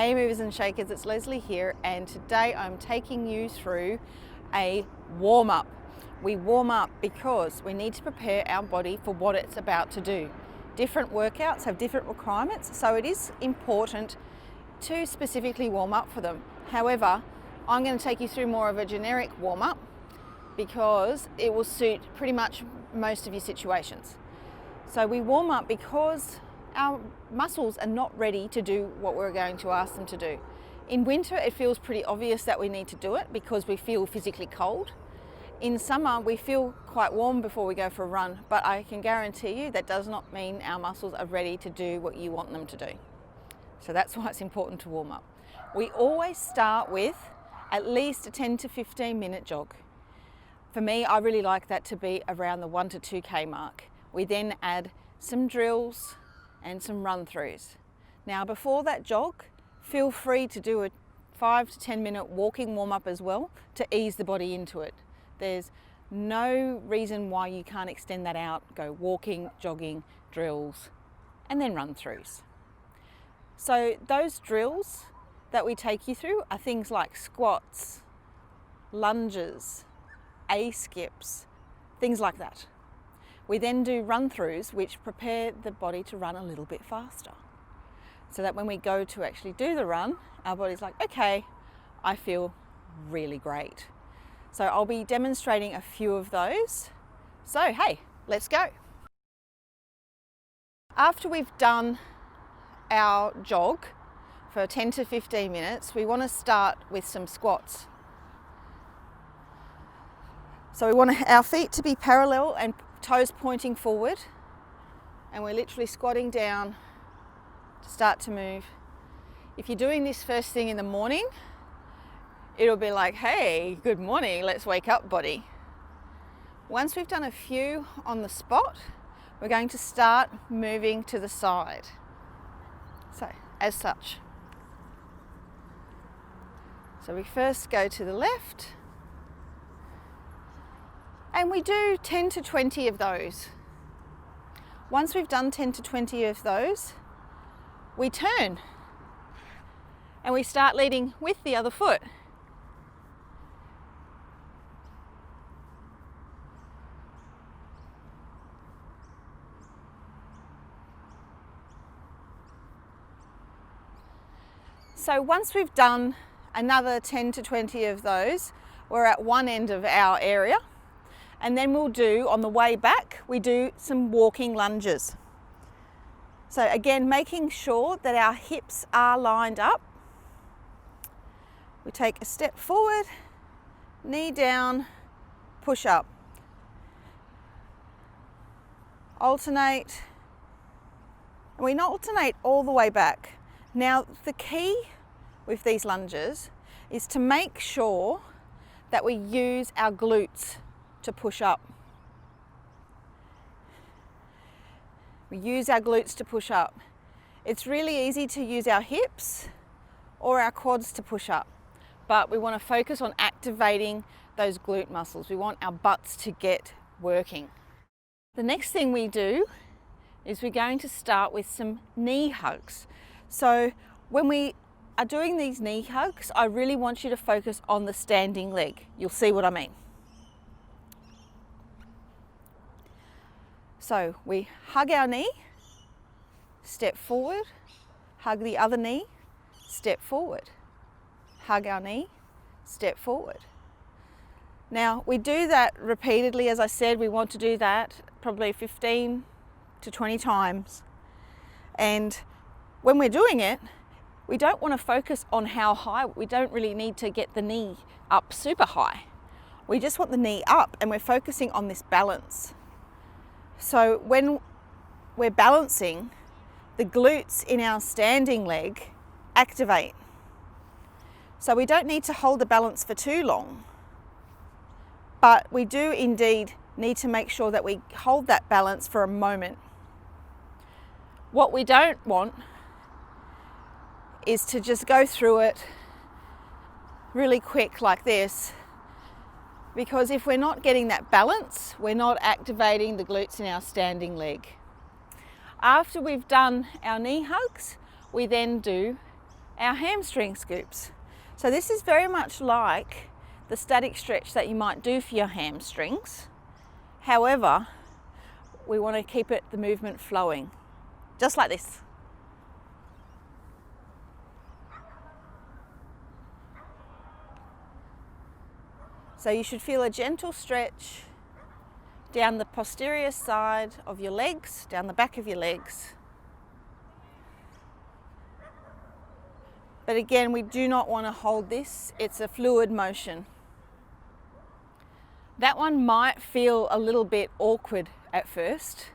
Hey movers and shakers, it's Lesley here, and today I'm taking you through a warm-up. We warm up because we need to prepare our body for what it's about to do. Different workouts have different requirements, so it is important to specifically warm up for them. However, I'm going to take you through more of a generic warm-up because it will suit pretty much most of your situations. So we warm up because our muscles are not ready to do what we're going to ask them to do. In winter, it feels pretty obvious that we need to do it because we feel physically cold. In summer, we feel quite warm before we go for a run, but I can guarantee you that does not mean our muscles are ready to do what you want them to do. So that's why it's important to warm up. We always start with at least a 10 to 15 minute jog. For me, I really like that to be around the 1 to 2K mark. We then add some drills and some run-throughs. Now before that jog, feel free to do a 5 to 10 minute walking warm-up as well to ease the body into it. There's no reason why you can't extend that out, go walking, jogging, drills, and then run-throughs. So those drills that we take you through are things like squats, lunges, A-skips, things like that. We then do run-throughs which prepare the body to run a little bit faster. So that when we go to actually do the run, our body's like, okay, I feel really great. So I'll be demonstrating a few of those. So hey, let's go. After we've done our jog for 10 to 15 minutes, we want to start with some squats. So we want our feet to be parallel and toes pointing forward, and we're literally squatting down to start to move. If you're doing this first thing in the morning, it'll be like, hey, good morning, let's wake up, body. Once we've done a few on the spot, we're going to start moving to the side. So, as such. So we first go to the left, and we do 10 to 20 of those. Once we've done 10 to 20 of those, we turn and we start leading with the other foot. So once we've done another 10 to 20 of those, we're at one end of our area. And then we'll do, on the way back, we do some walking lunges. So again, making sure that our hips are lined up. We take a step forward, knee down, push up. Alternate, and we alternate all the way back. Now, the key with these lunges is to make sure that we use our glutes to push up. We use our glutes to push up. It's really easy to use our hips or our quads to push up, but we want to focus on activating those glute muscles. We want our butts to get working. The next thing we do is we're going to start with some knee hugs. So when we are doing these knee hugs, I really want you to focus on the standing leg. You'll see what I mean. So we hug our knee, step forward, hug the other knee, step forward, hug our knee, step forward. Now we do that repeatedly. As I said, we want to do that probably 15 to 20 times. And when we're doing it, we don't want to focus on how high. We don't really need to get the knee up super high. We just want the knee up, and we're focusing on this balance. So when we're balancing, the glutes in our standing leg activate. So we don't need to hold the balance for too long, but we do indeed need to make sure that we hold that balance for a moment. What we don't want is to just go through it really quick like this, because if we're not getting that balance, we're not activating the glutes in our standing leg. After we've done our knee hugs, we then do our hamstring scoops. So this is very much like the static stretch that you might do for your hamstrings. However, we want to keep the movement flowing, just like this. So you should feel a gentle stretch down the posterior side of your legs, down the back of your legs. But again, we do not want to hold this. It's a fluid motion. That one might feel a little bit awkward at first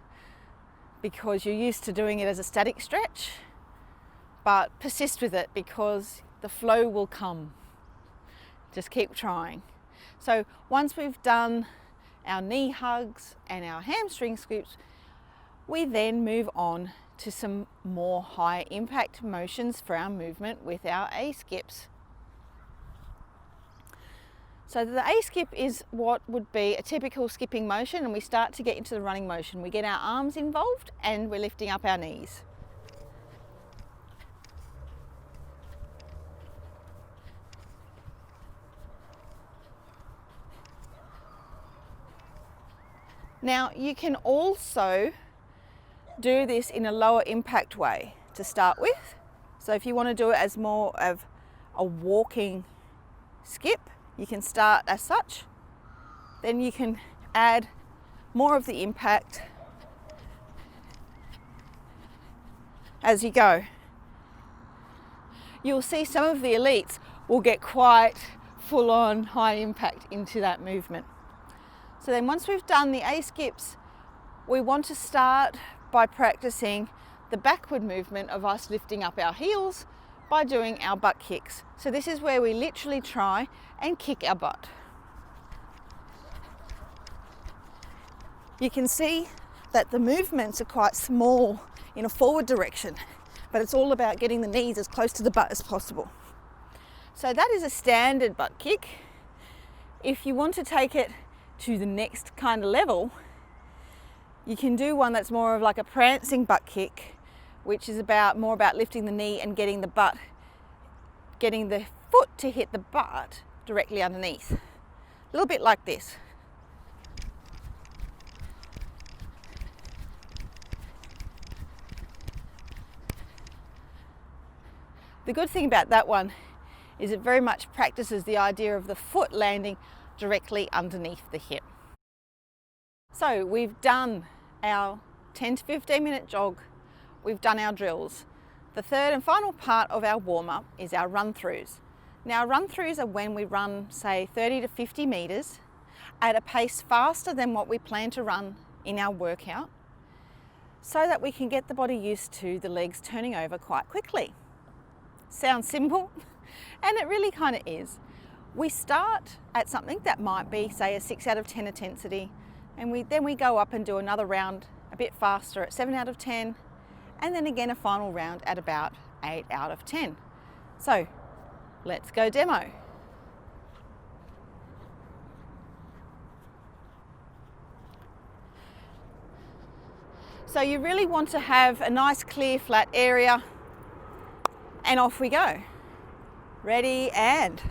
because you're used to doing it as a static stretch, but persist with it because the flow will come. Just keep trying. So once we've done our knee hugs and our hamstring scoops, we then move on to some more high impact motions for our movement with our A skips. So the A skip is what would be a typical skipping motion, and we start to get into the running motion. We get our arms involved and we're lifting up our knees. Now you can also do this in a lower impact way to start with. So if you want to do it as more of a walking skip, you can start as such. Then you can add more of the impact as you go. You'll see some of the elites will get quite full on high impact into that movement. So then once we've done the A skips, we want to start by practicing the backward movement of us lifting up our heels by doing our butt kicks. So this is where we literally try and kick our butt. You can see that the movements are quite small in a forward direction, but it's all about getting the knees as close to the butt as possible. So that is a standard butt kick. If you want to take it to the next kind of level, you can do one that's more of like a prancing butt kick, which is more about lifting the knee and getting the foot to hit the butt directly underneath. A little bit like this. The good thing about that one is it very much practices the idea of the foot landing directly underneath the hip. So we've done our 10 to 15 minute jog, we've done our drills. The third and final part of our warm-up is our run-throughs. Now run-throughs are when we run, say, 30 to 50 meters at a pace faster than what we plan to run in our workout, so that we can get the body used to the legs turning over quite quickly. Sounds simple, and it really kind of is. We start at something that might be, say, a 6 out of 10 intensity, and then we go up and do another round a bit faster at 7 out of 10, and then again a final round at about 8 out of 10. So let's go demo. So you really want to have a nice clear flat area, and off we go. Ready, and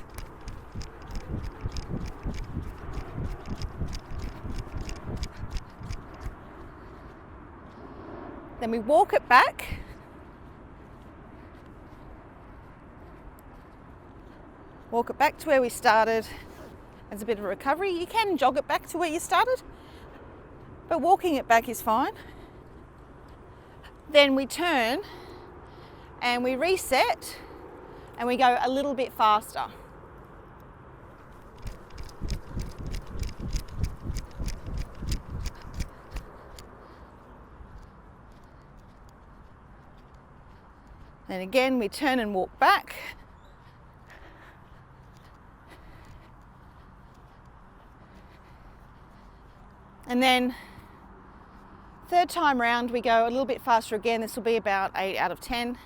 then we walk it back. Walk it back to where we started as a bit of a recovery. You can jog it back to where you started, but walking it back is fine. Then we turn and we reset and we go a little bit faster. Then again, we turn and walk back. And then third time round, we go a little bit faster again. This will be about 8 out of 10.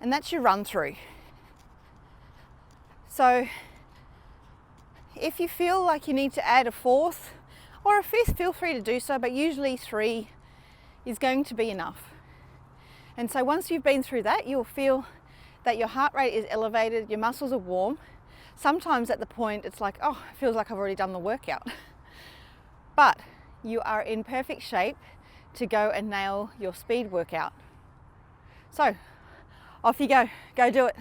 And that's your run through. So if you feel like you need to add a fourth or a fifth, feel free to do so, but usually 3 is going to be enough. And so once you've been through that, you'll feel that your heart rate is elevated, your muscles are warm. Sometimes at the point it's like, oh, it feels like I've already done the workout. But you are in perfect shape to go and nail your speed workout. So off you go, go do it.